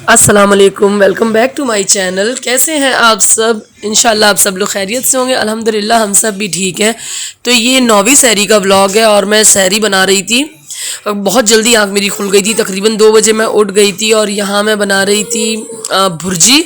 अस्सलाम वालेकुम, welcome back to my channel. कैसे हैं आप सब? इंशाल्लाह आप सब लोग खैरियत से होंगे। अल्हम्दुलिल्लाह हम सब भी ठीक हैं। तो ये 9वीं सहरी का व्लॉग है और मैं सहरी बना रही थी और बहुत जल्दी आँख मेरी खुल गई थी। तकरीबन 2 बजे मैं उठ गई थी और यहाँ मैं बना रही थी भुर्जी,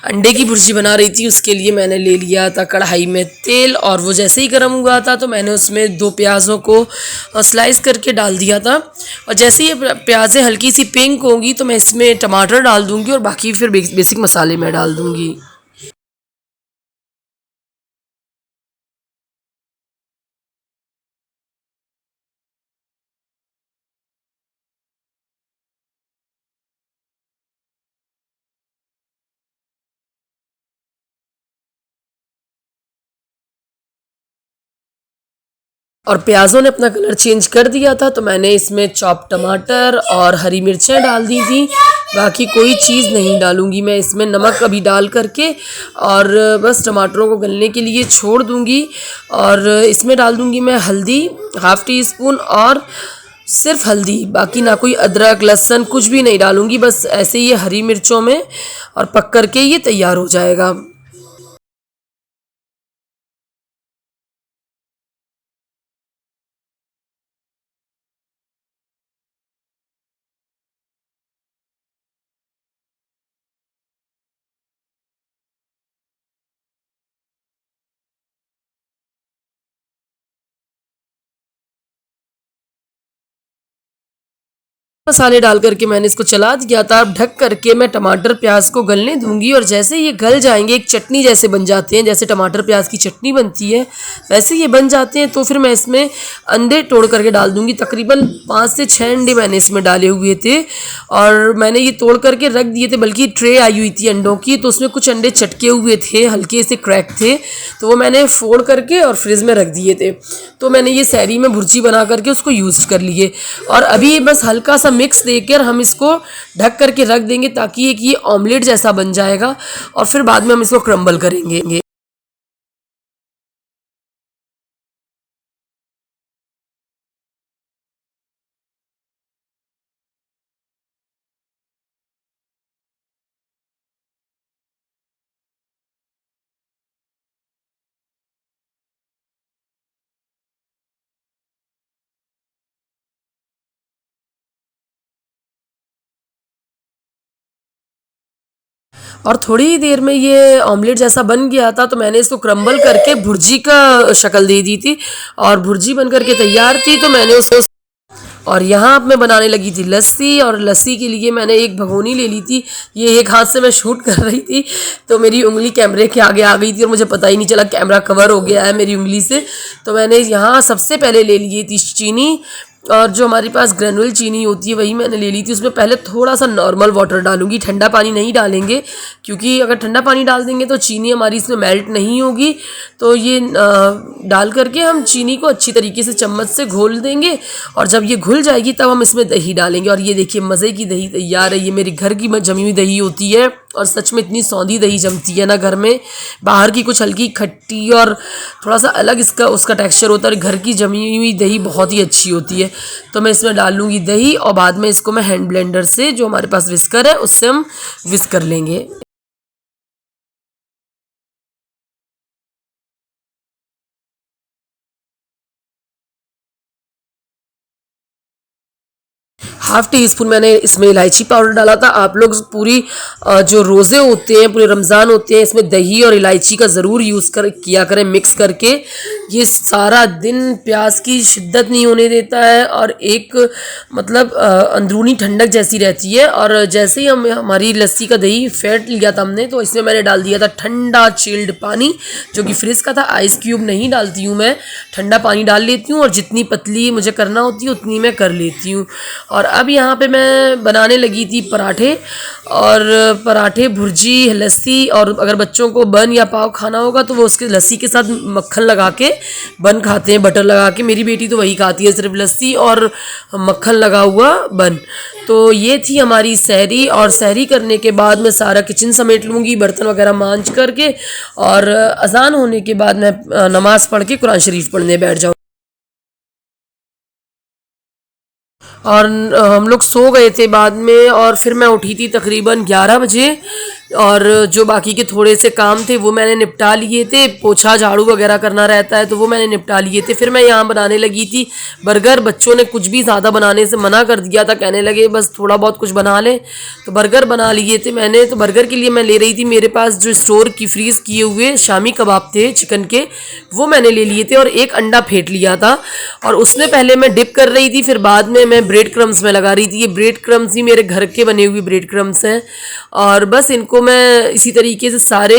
अंडे की भुर्जी बना रही थी। उसके लिए मैंने ले लिया था कढ़ाई में तेल और वो जैसे ही गर्म हुआ था तो मैंने उसमें 2 प्याज़ों को स्लाइस करके डाल दिया था। और जैसे ही ये प्याज़ें हल्की सी पिंक होंगी तो मैं इसमें टमाटर डाल दूँगी और बाकी फिर बेसिक मसाले मैं डाल दूँगी। और प्याज़ों ने अपना कलर चेंज कर दिया था तो मैंने इसमें चॉप टमाटर और हरी मिर्चें डाल दी थी। बाकी कोई चीज़ नहीं डालूँगी मैं इसमें, नमक अभी डाल करके और बस टमाटरों को गलने के लिए छोड़ दूँगी। और इसमें डाल दूँगी मैं हल्दी, हाफ़ टी स्पून और सिर्फ हल्दी, बाकी ना कोई अदरक लहसुन कुछ भी नहीं डालूँगी। बस ऐसे ही ये हरी मिर्चों में और पक कर के ये तैयार हो जाएगा। मसाले डाल करके मैंने इसको चला दिया था। अब ढक करके मैं टमाटर प्याज को गलने दूंगी और जैसे ये गल जाएंगे एक चटनी जैसे बन जाते हैं, जैसे टमाटर प्याज की चटनी बनती है वैसे ये बन जाते हैं, तो फिर मैं इसमें अंडे तोड़ करके डाल दूंगी। तकरीबन 5 से 6 अंडे मैंने इसमें डाले हुए थे और मैंने ये तोड़ करके रख दिए थे, बल्कि ट्रे आई हुई थी अंडों की तो उसमें कुछ अंडे चटके हुए थे, हल्के से क्रैक थे, तो वो मैंने फोड़ करके और फ्रिज में रख दिए थे। तो मैंने ये सहरी में भुर्जी बना करके उसको यूज़ कर लिए और अभी बस हल्का सा मिक्स देकर हम इसको ढक करके रख देंगे ताकि एक ये ऑमलेट जैसा बन जाएगा और फिर बाद में हम इसको क्रम्बल करेंगे। और थोड़ी ही देर में ये ऑमलेट जैसा बन गया था तो मैंने इसको क्रम्बल करके भुर्जी का शक्ल दे दी थी और भुर्जी बन करके तैयार थी। तो मैंने उसको और यहाँ अब मैं बनाने लगी थी लस्सी और लस्सी के लिए मैंने एक भगोनी ले ली थी। ये एक हाथ से मैं शूट कर रही थी तो मेरी उंगली कैमरे के आगे आ गई थी और मुझे पता ही नहीं चला कैमरा कवर हो गया है मेरी उंगली से। तो मैंने यहाँ सबसे पहले ले ली थी चीनी और जो हमारे पास ग्रेनुअल चीनी होती है वही मैंने ले ली थी। उसमें पहले थोड़ा सा नॉर्मल वाटर डालूंगी, ठंडा पानी नहीं डालेंगे क्योंकि अगर ठंडा पानी डाल देंगे तो चीनी हमारी इसमें मेल्ट नहीं होगी। तो ये डाल करके हम चीनी को अच्छी तरीके से चम्मच से घोल देंगे और जब ये घुल जाएगी तब हम इसमें दही डालेंगे। और ये देखिए मज़े की दही तैयार है। ये मेरी घर की जमी हुई दही होती है और सच में इतनी सौंधी दही जमती है ना घर में। बाहर की कुछ हल्की खट्टी और थोड़ा सा अलग इसका उसका टेक्सचर होता है और घर की जमी हुई दही बहुत ही अच्छी होती है। तो मैं इसमें डाल लूँगी दही और बाद में इसको मैं हैंड ब्लेंडर से, जो हमारे पास विस्कर है, उससे हम विस्क कर लेंगे। हाफ़ टी स्पून मैंने इसमें इलायची पाउडर डाला था। आप लोग पूरी जो रोज़े होते हैं, पूरे रमज़ान होते हैं, इसमें दही और इलायची का ज़रूर यूज़ किया करें मिक्स करके। ये सारा दिन प्यास की शिद्दत नहीं होने देता है और एक मतलब अंदरूनी ठंडक जैसी रहती है। और जैसे ही हमारी लस्सी का दही फेंट लिया था हमने तो इसमें मैंने डाल दिया था ठंडा चिल्ड पानी जो कि फ्रिज का था। आइस क्यूब नहीं डालती हूँ मैं, ठंडा पानी डाल लेती हूँ और जितनी पतली मुझे करना होती है उतनी मैं कर लेती हूँ। और अब यहाँ पे मैं बनाने लगी थी पराठे और पराठे भुर्जी लस्सी, और अगर बच्चों को बन या पाव खाना होगा तो वो उसके लस्सी के साथ मक्खन लगा के बन खाते हैं, बटर लगा के। मेरी बेटी तो वही खाती है, सिर्फ लस्सी और मक्खन लगा हुआ बन। तो ये थी हमारी सहरी और सहरी करने के बाद मैं सारा किचन समेट लूँगी, बर्तन वगैरह मांज करके, और अजान होने के बाद मैं नमाज़ पढ़ के कुरान शरीफ पढ़ने बैठ जाऊँ। और हम लोग सो गए थे बाद में, और फिर मैं उठी थी तकरीबन 11 बजे, और जो बाकी के थोड़े से काम थे वो मैंने निपटा लिए थे। पोछा झाड़ू वगैरह करना रहता है तो वो मैंने निपटा लिए थे। फिर मैं यहाँ बनाने लगी थी बर्गर। बच्चों ने कुछ भी ज़्यादा बनाने से मना कर दिया था, कहने लगे बस थोड़ा बहुत कुछ बना लें, तो बर्गर बना लिए थे मैंने। तो बर्गर के लिए मैं ले रही थी, मेरे पास जो स्टोर की फ्रीज़ किए हुए शामी कबाब थे चिकन के, वो मैंने ले लिए थे, और एक अंडा फेंट लिया था, और उसमें पहले मैं डिप कर रही थी, फिर बाद में मैं ब्रेड क्रम्स में लगा रही थी। ये ब्रेड क्रम्स ही मेरे घर के बने हुए ब्रेड क्रम्स हैं, और बस इनको मैं इसी तरीके से सारे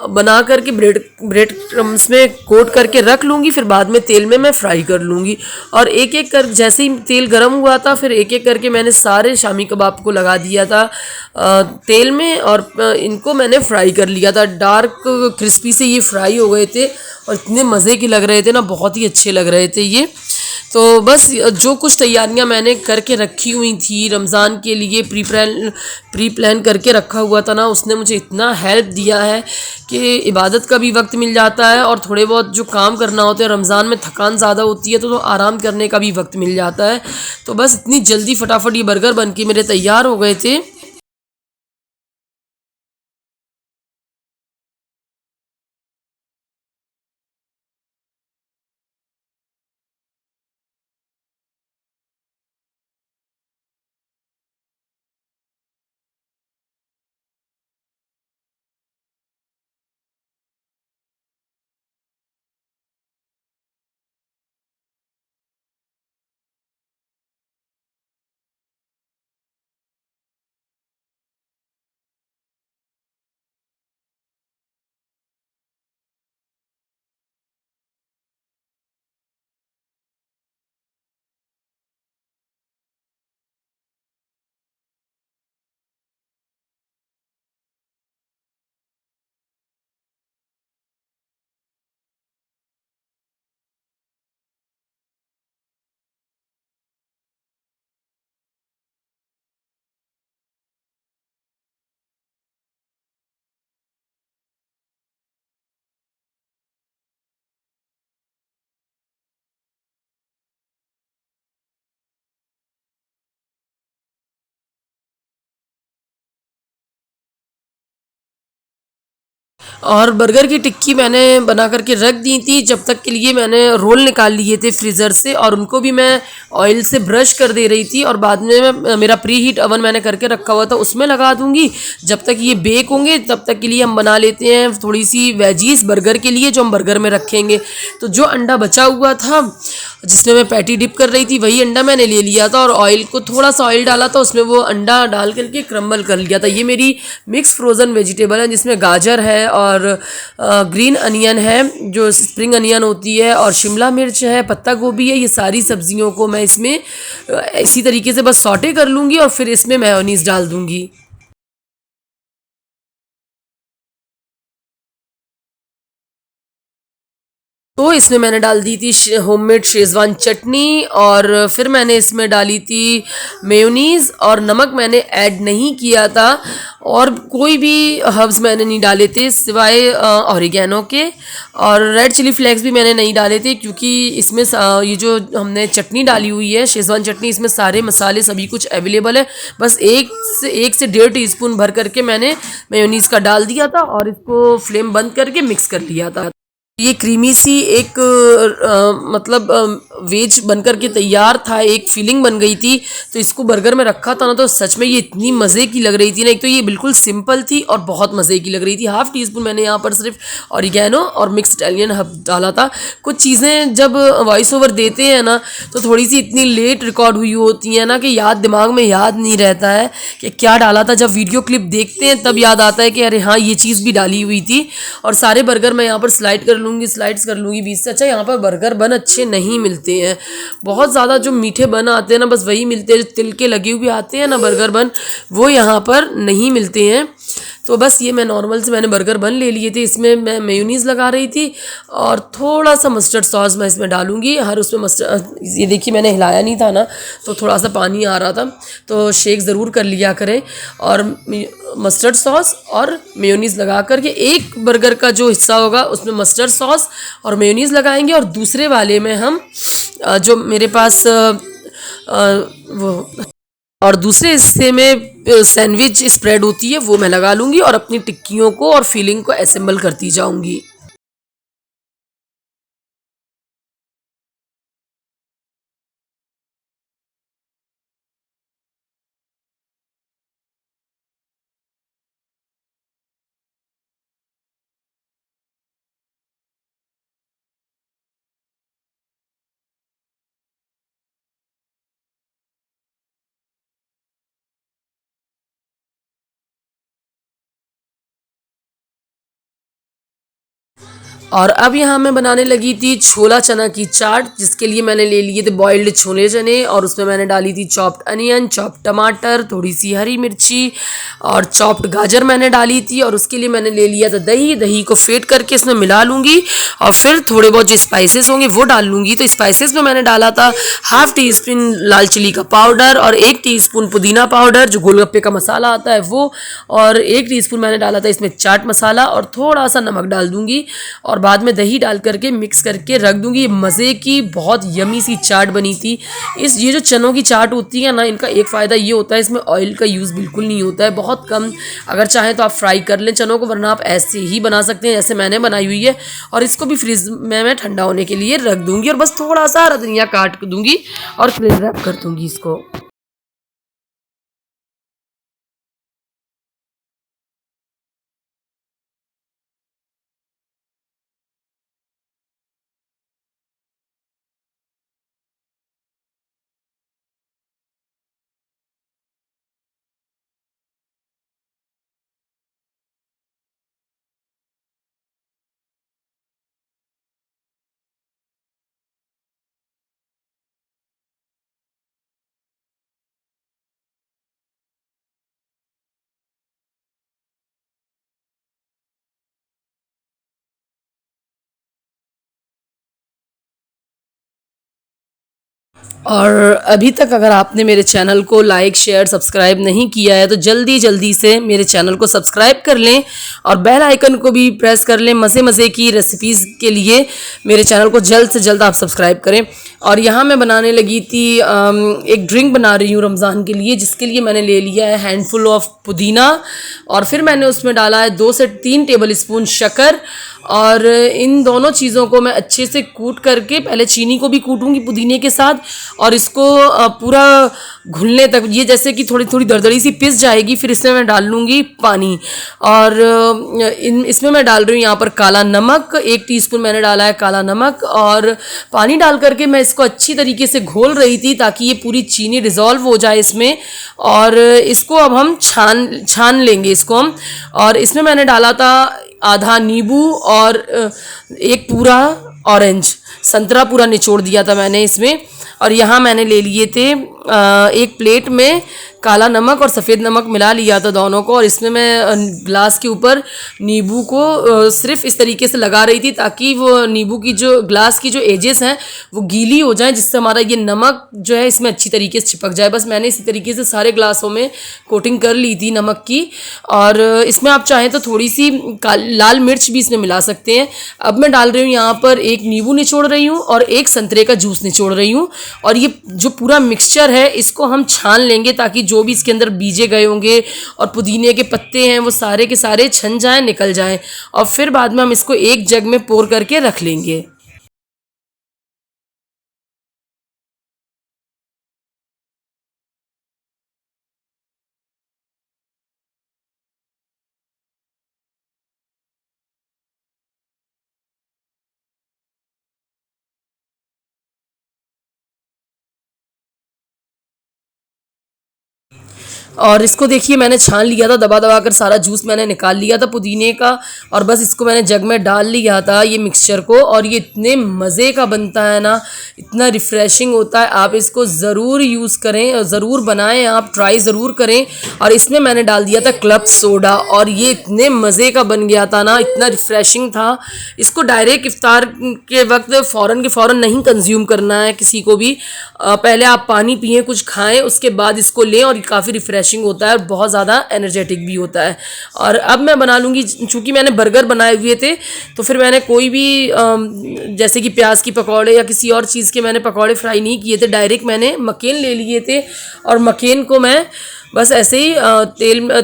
बना करके ब्रेड क्रम्स में कोट करके रख लूँगी, फिर बाद में तेल में मैं फ्राई कर लूँगी। और एक एक कर जैसे ही तेल गर्म हुआ था, फिर एक एक करके मैंने सारे शामी कबाब को लगा दिया था तेल में, और इनको मैंने फ्राई कर लिया था। डार्क क्रिस्पी से ये फ्राई हो गए थे, और इतने मज़े के लग रहे थे ना, बहुत ही अच्छे लग रहे थे ये। तो बस जो कुछ तैयारियां मैंने करके रखी हुई थी रमज़ान के लिए, प्री प्लान करके रखा हुआ था ना, उसने मुझे इतना हेल्प दिया है कि इबादत का भी वक्त मिल जाता है, और थोड़े बहुत जो काम करना होते हैं रमज़ान में थकान ज़्यादा होती है तो आराम करने का भी वक्त मिल जाता है। तो बस इतनी जल्दी फटाफट ये बर्गर बन के मेरे तैयार हो गए थे। और बर्गर की टिक्की मैंने बना करके रख दी थी, जब तक के लिए मैंने रोल निकाल लिए थे फ्रीज़र से, और उनको भी मैं ऑयल से ब्रश कर दे रही थी, और बाद में मेरा प्री हीट अवन मैंने करके रखा हुआ था उसमें लगा दूंगी। जब तक ये बेक होंगे तब तक के लिए हम बना लेते हैं थोड़ी सी वेजीज बर्गर के लिए, जो हम बर्गर में रखेंगे। तो जो अंडा बचा हुआ था जिसमें मैं पैटी डिप कर रही थी, वही अंडा मैंने ले लिया था, और ऑयल को थोड़ा सा ऑयल डाला था, उसमें वो अंडा डाल करके क्रम्बल कर लिया था। ये मेरी मिक्स फ्रोज़न वेजिटेबल है, जिसमें गाजर है, और ग्रीन अनियन है जो स्प्रिंग अनियन होती है, और शिमला मिर्च है, पत्ता गोभी है। ये सारी सब्जियों को मैं इसमें इसी तरीके से बस सौटे कर लूँगी, और फिर इसमें मेयोनीज़ डाल दूँगी। तो इसमें मैंने डाल दी थी होममेड शेज़वान चटनी, और फिर मैंने इसमें डाली थी मेयोनीज़, और नमक मैंने ऐड नहीं किया था, और कोई भी हर्ब्स मैंने नहीं डाले थे सिवाय ऑरिगेनो के, और रेड चिली फ्लेक्स भी मैंने नहीं डाले थे, क्योंकि इसमें ये जो हमने चटनी डाली हुई है शेज़वान चटनी, इसमें सारे मसाले सभी कुछ अवेलेबल है। बस 1 से 1.5 टीस्पून भर करके मैंने मेयोनीज़ का डाल दिया था, और इसको फ्लेम बंद करके मिक्स कर लिया था। ये क्रीमी सी एक मतलब वेज बनकर के तैयार था, एक फीलिंग बन गई थी। तो इसको बर्गर में रखा था ना, तो सच में ये इतनी मज़े की लग रही थी ना। एक तो ये बिल्कुल सिंपल थी और बहुत मज़े की लग रही थी। 1/2 टीस्पून मैंने यहाँ पर सिर्फ ऑरिगेनो और मिक्स इटालियन हर्ब डाला था। कुछ चीज़ें जब वॉइस ओवर देते हैं ना, तो थोड़ी सी इतनी लेट रिकॉर्ड हुई होती हैं ना कि दिमाग में याद नहीं रहता है कि क्या डाला था। जब वीडियो क्लिप देखते हैं तब याद आता है कि अरे हाँ, ये चीज़ भी डाली हुई थी। और सारे बर्गर मैं यहाँ पर स्लाइड्स कर लूँगी बीच से। अच्छा, यहाँ पर बर्गर बन अच्छे नहीं मिलते हैं, बहुत ज़्यादा जो मीठे बन आते हैं ना, बस वही मिलते हैं। जो तिल के लगे हुए आते हैं ना बर्गर बन, वो यहाँ पर नहीं मिलते हैं। तो बस ये मैं नॉर्मल से मैंने बर्गर बन ले लिए थे। इसमें मैं मेयोनीज़ लगा रही थी, और थोड़ा सा मस्टर्ड सॉस मैं इसमें डालूंगी। हर उसमें मस्टर्ड, ये देखिए मैंने हिलाया नहीं था ना, तो थोड़ा सा पानी आ रहा था, तो शेक ज़रूर कर लिया करें। और मस्टर्ड सॉस और मेयोनीज़ लगा करके एक बर्गर का जो हिस्सा होगा उसमें मस्टर्ड सॉस और मेयोनीज़ लगाएंगे, और दूसरे वाले में हम जो मेरे पास वो और दूसरे हिस्से में सैंडविच स्प्रेड होती है वो मैं लगा लूँगी और अपनी टिक्कियों को और फिलिंग को असेंबल करती जाऊँगी। और अब यहाँ मैं बनाने लगी थी छोला चना की चाट, जिसके लिए मैंने ले लिए थे बॉइल्ड छोले चने और उसमें मैंने डाली थी चॉप्ड अनियन, चॉप्ड टमाटर, थोड़ी सी हरी मिर्ची और चॉप्ड गाजर मैंने डाली थी। और उसके लिए मैंने ले लिया था दही। दही को फेंट करके इसमें मिला लूँगी और फिर थोड़े बहुत जो स्पाइसेस होंगे वो डाल लूँगी। तो स्पाइसेस में मैंने डाला था हाफ टी स्पून लाल चिली का पाउडर और 1 टीस्पून पुदीना पाउडर जो गोलगप्पे का मसाला आता है वो, और 1 टीस्पून मैंने डाला था इसमें चाट मसाला और थोड़ा सा नमक डाल दूँगी और बाद में दही डाल करके मिक्स करके रख दूँगी। मज़े की बहुत यमी सी चाट बनी थी। ये जो चनों की चाट होती है ना, इनका एक फ़ायदा ये होता है इसमें ऑयल का यूज़ बिल्कुल नहीं होता है, बहुत कम। अगर चाहें तो आप फ्राई कर लें चनों को, वरना आप ऐसे ही बना सकते हैं जैसे मैंने बनाई हुई है। और इसको भी फ्रिज में मैं ठंडा होने के लिए रख दूँगी और बस थोड़ा सा हरा धनिया काट दूँगी और फ्रिज रैप कर दूँगी इसको। और अभी तक अगर आपने मेरे चैनल को लाइक शेयर सब्सक्राइब नहीं किया है तो जल्दी जल्दी से मेरे चैनल को सब्सक्राइब कर लें और बेल आइकन को भी प्रेस कर लें। मज़े मज़े की रेसिपीज़ के लिए मेरे चैनल को जल्द से जल्द आप सब्सक्राइब करें। और यहाँ मैं बनाने लगी थी एक ड्रिंक बना रही हूँ रमज़ान के लिए, जिसके लिए मैंने ले लिया है हैंडफुल ऑफ पुदीना और फिर मैंने उसमें डाला है 2 से 3 टेबल स्पून शक्कर। और इन दोनों चीज़ों को मैं अच्छे से कूट करके, पहले चीनी को भी कूटूंगी पुदीने के साथ और इसको पूरा घुलने तक, ये जैसे कि थोड़ी थोड़ी दरदरी सी पिस जाएगी, फिर इसमें मैं डाल लूँगी पानी। और इसमें मैं डाल रही हूँ यहाँ पर काला नमक, 1 टीस्पून मैंने डाला है काला नमक और पानी डाल करके मैं इसको अच्छी तरीके से घोल रही थी ताकि ये पूरी चीनी डिज़ोल्व हो जाए इसमें। और इसको अब हम छान लेंगे इसको हम। और इसमें मैंने डाला था आधा नींबू और एक पूरा ऑरेंज संतरा पूरा निचोड़ दिया था मैंने इसमें। और यहाँ मैंने ले लिए थे एक प्लेट में काला नमक और सफ़ेद नमक मिला लिया था दोनों को, और इसमें मैं ग्लास के ऊपर नींबू को सिर्फ इस तरीके से लगा रही थी ताकि वो नींबू की जो ग्लास की जो एजेस हैं वो गीली हो जाएं, जिससे हमारा ये नमक जो है इसमें अच्छी तरीके से चिपक जाए। बस मैंने इसी तरीके से सारे ग्लासों में कोटिंग कर ली थी नमक की। और इसमें आप चाहें तो थोड़ी सी लाल मिर्च भी इसमें मिला सकते हैं। अब मैं डाल रही हूँ यहाँ पर एक नींबू निचोड़ रही हूँ और एक संतरे का जूस निचोड़ रही हूँ। और ये जो पूरा मिक्सचर है इसको हम छान लेंगे ताकि जो भी इसके अंदर बीजे गए होंगे और पुदीने के पत्ते हैं वो सारे के सारे छन जाएं, निकल जाएं। और फिर बाद में हम इसको एक जग में पोर करके रख लेंगे। और इसको देखिए मैंने छान लिया था, दबा दबा कर सारा जूस मैंने निकाल लिया था पुदीने का। और बस इसको मैंने जग में डाल लिया था ये मिक्सचर को। और ये इतने मज़े का बनता है ना, इतना रिफ़्रेशिंग होता है। आप इसको ज़रूर यूज़ करें, ज़रूर बनाएं, आप ट्राई ज़रूर करें। और इसमें मैंने डाल दिया था क्लब सोडा और ये इतने मज़े का बन गया था ना, इतना रिफ़्रेशिंग था। इसको डायरेक्ट इफ्तार के वक्त फ़ौरन के फ़ौरन नहीं कंज्यूम करना है किसी को भी। पहले आप पानी पिएं, कुछ खाएं, उसके बाद इसको लें और काफ़ी रिफ़्रेश रिफ़्रेशिंग होता है और बहुत ज़्यादा एनर्जेटिक भी होता है। और अब मैं बना लूँगी, चूँकि मैंने बर्गर बनाए हुए थे तो फिर मैंने कोई भी जैसे कि प्याज की पकौड़े या किसी और चीज़ के मैंने पकौड़े फ्राई नहीं किए थे, डायरेक्ट मैंने मकेन ले लिए थे और मकेन को मैं बस ऐसे ही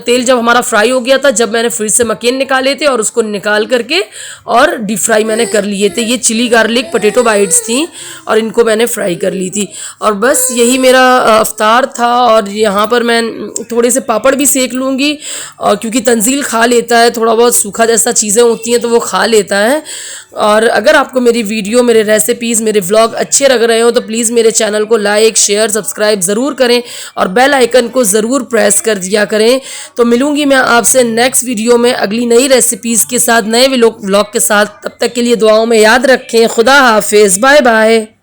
तेल जब हमारा फ्राई हो गया था, जब मैंने फ्रिज से मकेन निकाले थे और उसको निकाल करके और डीप फ्राई मैंने कर लिए थे। ये चिली गार्लिक पोटैटो बाइट्स थी और इनको मैंने फ्राई कर ली थी और बस यही मेरा अफ्तार था। और यहाँ पर मैं थोड़े से पापड़ भी सेक लूँगी और क्योंकि तंजील खा लेता है, थोड़ा बहुत सूखा जैसा चीज़ें होती हैं तो वो खा लेता है। और अगर आपको मेरी वीडियो, मेरे रेसिपीज़, मेरे व्लॉग अच्छे लग रहे हो तो प्लीज़ मेरे चैनल को लाइक, शेयर, सब्सक्राइब ज़रूर करें और बेल आइकन को ज़रूर प्रेस कर दिया करें। तो मिलूंगी मैं आपसे नेक्स्ट वीडियो में अगली नई रेसिपीज़ के साथ, नए व्लॉग के साथ। तब तक के लिए दुआओं में याद रखें। खुदा हाफिज़, बाय बाय।